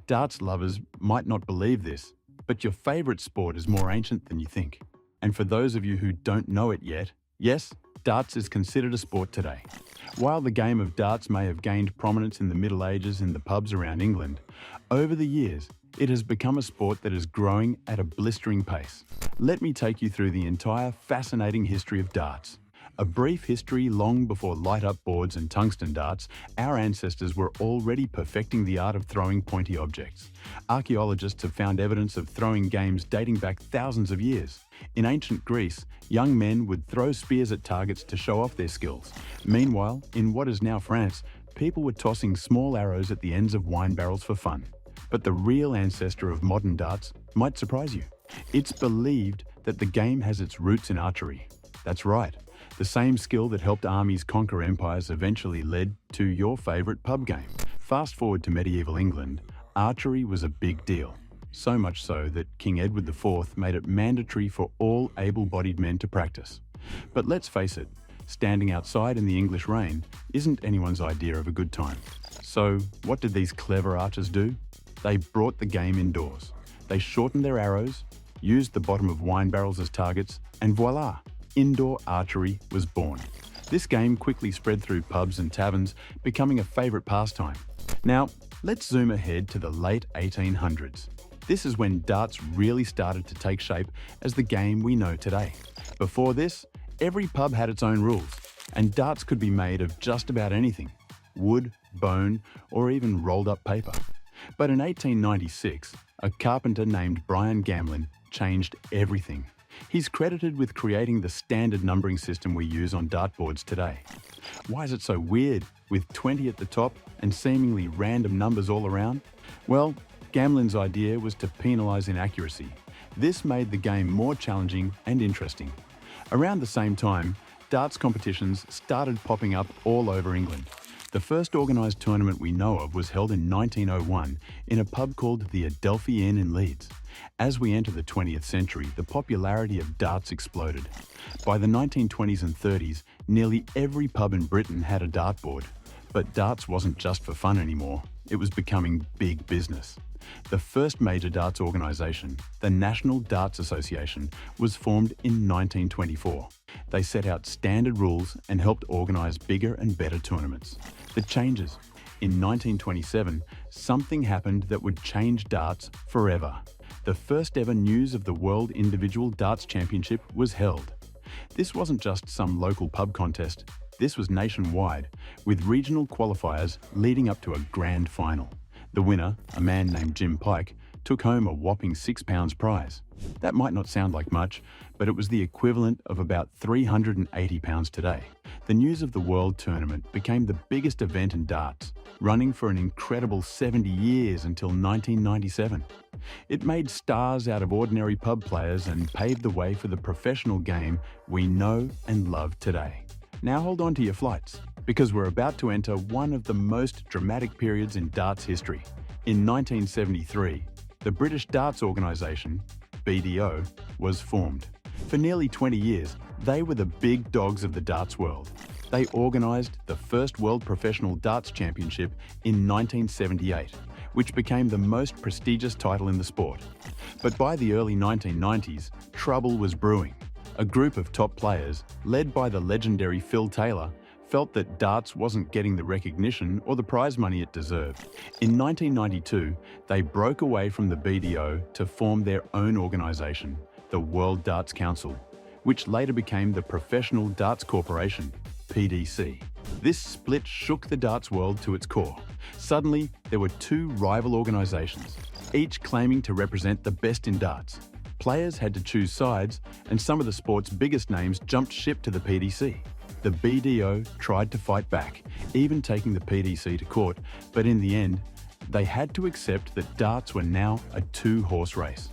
Darts lovers might not believe this, but your favorite sport is more ancient than you think. And for those of you who don't know it yet, yes, darts is considered a sport today. While the game of darts may have gained prominence in the Middle Ages in the pubs around England, over the years, it has become a sport that is growing at a blistering pace. Let me take you through the entire fascinating history of darts. A brief history long before light-up boards and tungsten darts, our ancestors were already perfecting the art of throwing pointy objects. Archaeologists have found evidence of throwing games dating back thousands of years. In ancient Greece, young men would throw spears at targets to show off their skills. Meanwhile, in what is now France, people were tossing small arrows at the ends of wine barrels for fun. But the real ancestor of modern darts might surprise you. It's believed that the game has its roots in archery. That's right. The same skill that helped armies conquer empires eventually led to your favorite pub game. Fast forward to medieval England, archery was a big deal. So much so that King Edward IV made it mandatory for all able-bodied men to practice. But let's face it, standing outside in the English rain isn't anyone's idea of a good time. So what did these clever archers do? They brought the game indoors. They shortened their arrows, used the bottom of wine barrels as targets, and voila! Indoor archery was born. This game quickly spread through pubs and taverns, becoming a favorite pastime. Now, let's zoom ahead to the late 1800s. This is when darts really started to take shape as the game we know today. Before this, every pub had its own rules, and darts could be made of just about anything: wood, bone, or even rolled up paper. But in 1896, a carpenter named Brian Gamlin changed everything. He's credited with creating the standard numbering system we use on dartboards today. Why is it so weird, with 20 at the top and seemingly random numbers all around? Well, Gamlin's idea was to penalise inaccuracy. This made the game more challenging and interesting. Around the same time, darts competitions started popping up all over England. The first organised tournament we know of was held in 1901 in a pub called the Adelphi Inn in Leeds. As we enter the 20th century, the popularity of darts exploded. By the 1920s and 30s, nearly every pub in Britain had a dartboard. But darts wasn't just for fun anymore, it was becoming big business. The first major darts organisation, the National Darts Association, was formed in 1924. They set out standard rules and helped organise bigger and better tournaments. The changes. In 1927, something happened that would change darts forever. The first ever News of the World Individual Darts Championship was held. This wasn't just some local pub contest, this was nationwide, with regional qualifiers leading up to a grand final. The winner, a man named Jim Pike, took home a whopping £6 prize. That might not sound like much, but it was the equivalent of about £380 today. The News of the World tournament became the biggest event in darts, running for an incredible 70 years until 1997. It made stars out of ordinary pub players and paved the way for the professional game we know and love today. Now hold on to your flights, because we're about to enter one of the most dramatic periods in darts history. In 1973, the British Darts Organisation, BDO, was formed. For nearly 20 years, they were the big dogs of the darts world. They organised the first World Professional Darts Championship in 1978, which became the most prestigious title in the sport. But by the early 1990s, trouble was brewing. A group of top players, led by the legendary Phil Taylor, felt that darts wasn't getting the recognition or the prize money it deserved. In 1992, they broke away from the BDO to form their own organisation, the World Darts Council, which later became the Professional Darts Corporation, PDC. This split shook the darts world to its core. Suddenly, there were two rival organisations, each claiming to represent the best in darts. Players had to choose sides, and some of the sport's biggest names jumped ship to the PDC. The BDO tried to fight back, even taking the PDC to court, but in the end, they had to accept that darts were now a two-horse race.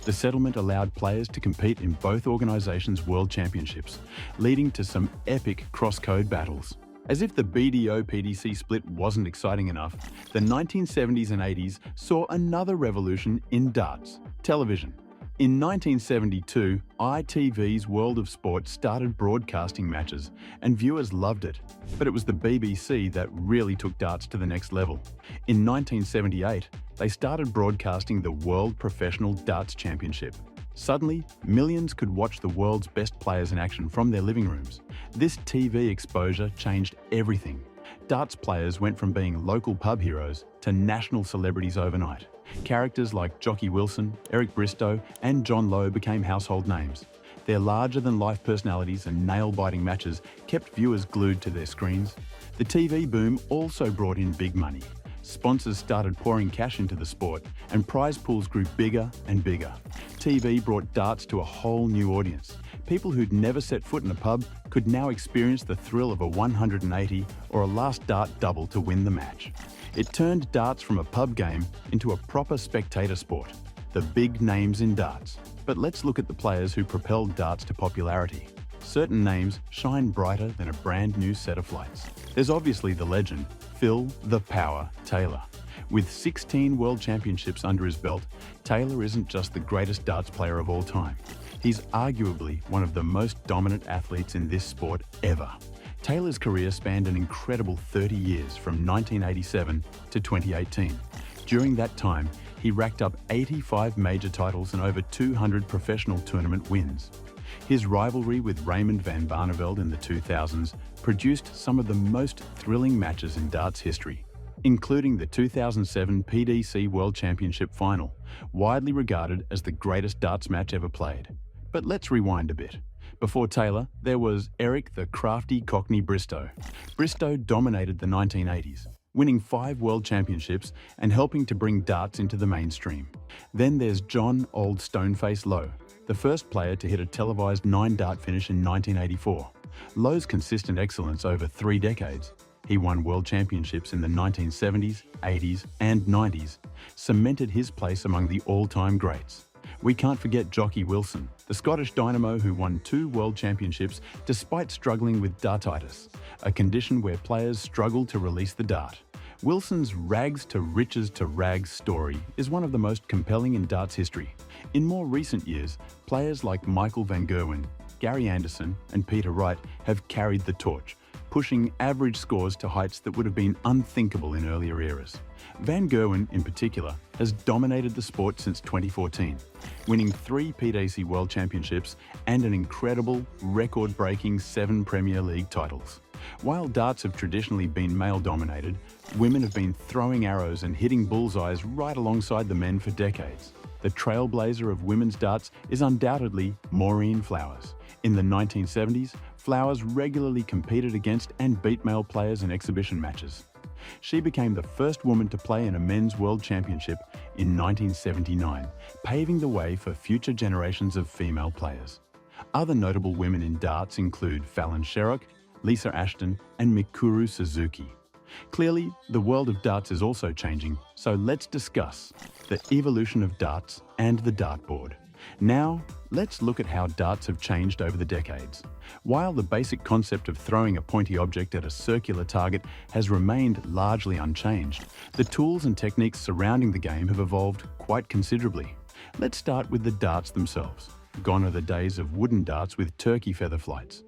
The settlement allowed players to compete in both organisations' world championships, leading to some epic cross-code battles. As if the BDO-PDC split wasn't exciting enough, the 1970s and 80s saw another revolution in darts: television. In 1972, ITV's World of Sport started broadcasting matches, and viewers loved it. But it was the BBC that really took darts to the next level. In 1978, they started broadcasting the World Professional Darts Championship. Suddenly, millions could watch the world's best players in action from their living rooms. This TV exposure changed everything. Darts players went from being local pub heroes to national celebrities overnight. Characters like Jockey Wilson, Eric Bristow, and John Lowe became household names. Their larger-than-life personalities and nail-biting matches kept viewers glued to their screens. The TV boom also brought in big money. Sponsors started pouring cash into the sport, and prize pools grew bigger and bigger. TV brought darts to a whole new audience. People who'd never set foot in a pub could now experience the thrill of a 180 or a last dart double to win the match. It turned darts from a pub game into a proper spectator sport. The big names in darts. But let's look at the players who propelled darts to popularity. Certain names shine brighter than a brand new set of lights. There's obviously the legend, Phil "The Power" Taylor. With 16 World Championships under his belt, Taylor isn't just the greatest darts player of all time. He's arguably one of the most dominant athletes in this sport ever. Taylor's career spanned an incredible 30 years from 1987 to 2018. During that time, he racked up 85 major titles and over 200 professional tournament wins. His rivalry with Raymond van Barneveld in the 2000s produced some of the most thrilling matches in darts history, including the 2007 PDC World Championship final, widely regarded as the greatest darts match ever played. But let's rewind a bit. Before Taylor, there was Eric the Crafty Cockney Bristow. Bristow dominated the 1980s, winning 5 World Championships and helping to bring darts into the mainstream. Then there's John Old Stoneface Lowe, the first player to hit a televised 9-dart finish in 1984. Lowe's consistent excellence over 3 decades. He won World Championships in the 1970s, 80s, and 90s, cemented his place among the all-time greats. We can't forget Jockey Wilson, the Scottish dynamo who won 2 World Championships despite struggling with dartitis, a condition where players struggle to release the dart. Wilson's rags to riches to rags story is one of the most compelling in darts history. In more recent years, players like Michael van Gerwen, Gary Anderson, and Peter Wright have carried the torch, pushing average scores to heights that would have been unthinkable in earlier eras. Van Gerwen, in particular, has dominated the sport since 2014, winning 3 PDC World Championships and an incredible, record-breaking 7 Premier League titles. While darts have traditionally been male-dominated, women have been throwing arrows and hitting bullseyes right alongside the men for decades. The trailblazer of women's darts is undoubtedly Maureen Flowers. In the 1970s, Flowers regularly competed against and beat male players in exhibition matches. She became the first woman to play in a men's world championship in 1979, paving the way for future generations of female players. Other notable women in darts include Fallon Sherrock, Lisa Ashton, and Mikuru Suzuki. Clearly, the world of darts is also changing, so let's discuss the evolution of darts and the dartboard. Now, let's look at how darts have changed over the decades. While the basic concept of throwing a pointy object at a circular target has remained largely unchanged, the tools and techniques surrounding the game have evolved quite considerably. Let's start with the darts themselves. Gone are the days of wooden darts with turkey feather flights.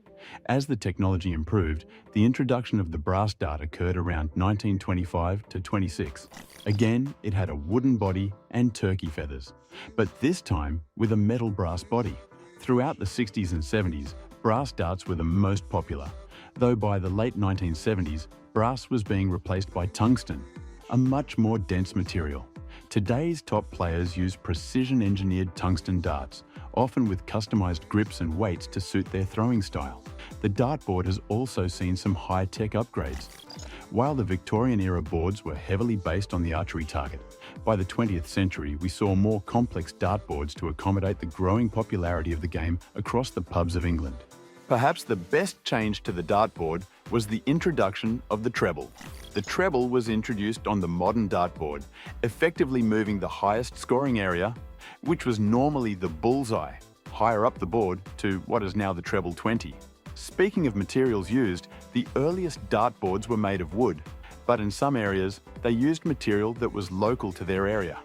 As the technology improved, the introduction of the brass dart occurred around 1925 to 26. Again, it had a wooden body and turkey feathers, but this time with a metal brass body. Throughout the 60s and 70s, brass darts were the most popular, though by the late 1970s, brass was being replaced by tungsten, a much more dense material. Today's top players use precision-engineered tungsten darts, often with customized grips and weights to suit their throwing style. The dartboard has also seen some high-tech upgrades. While the Victorian-era boards were heavily based on the archery target, by the 20th century we saw more complex dartboards to accommodate the growing popularity of the game across the pubs of England. Perhaps the best change to the dartboard was the introduction of the treble. The treble was introduced on the modern dartboard, effectively moving the highest scoring area, which was normally the bullseye, higher up the board to what is now the treble 20. Speaking of materials used, the earliest dartboards were made of wood, but in some areas they used material that was local to their area.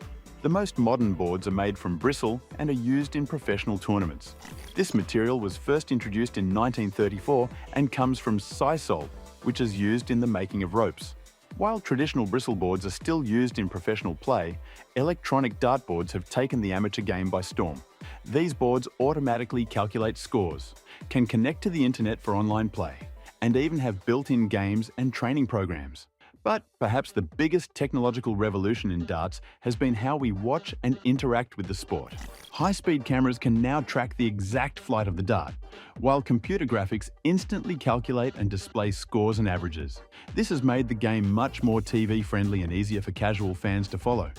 The most modern boards are made from bristle and are used in professional tournaments. This material was first introduced in 1934 and comes from sisal, which is used in the making of ropes. While traditional bristle boards are still used in professional play, electronic dartboards have taken the amateur game by storm. These boards automatically calculate scores, can connect to the internet for online play, and even have built-in games and training programs. But perhaps the biggest technological revolution in darts has been how we watch and interact with the sport. High-speed cameras can now track the exact flight of the dart, while computer graphics instantly calculate and display scores and averages. This has made the game much more TV-friendly and easier for casual fans to follow.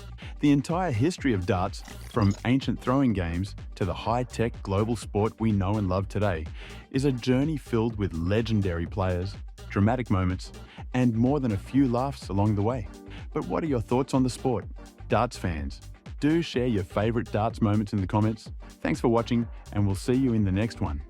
The entire history of darts, from ancient throwing games to the high-tech global sport we know and love today, is a journey filled with legendary players, dramatic moments, and more than a few laughs along the way. But what are your thoughts on the sport? Darts fans, do share your favourite darts moments in the comments. Thanks for watching, and we'll see you in the next one.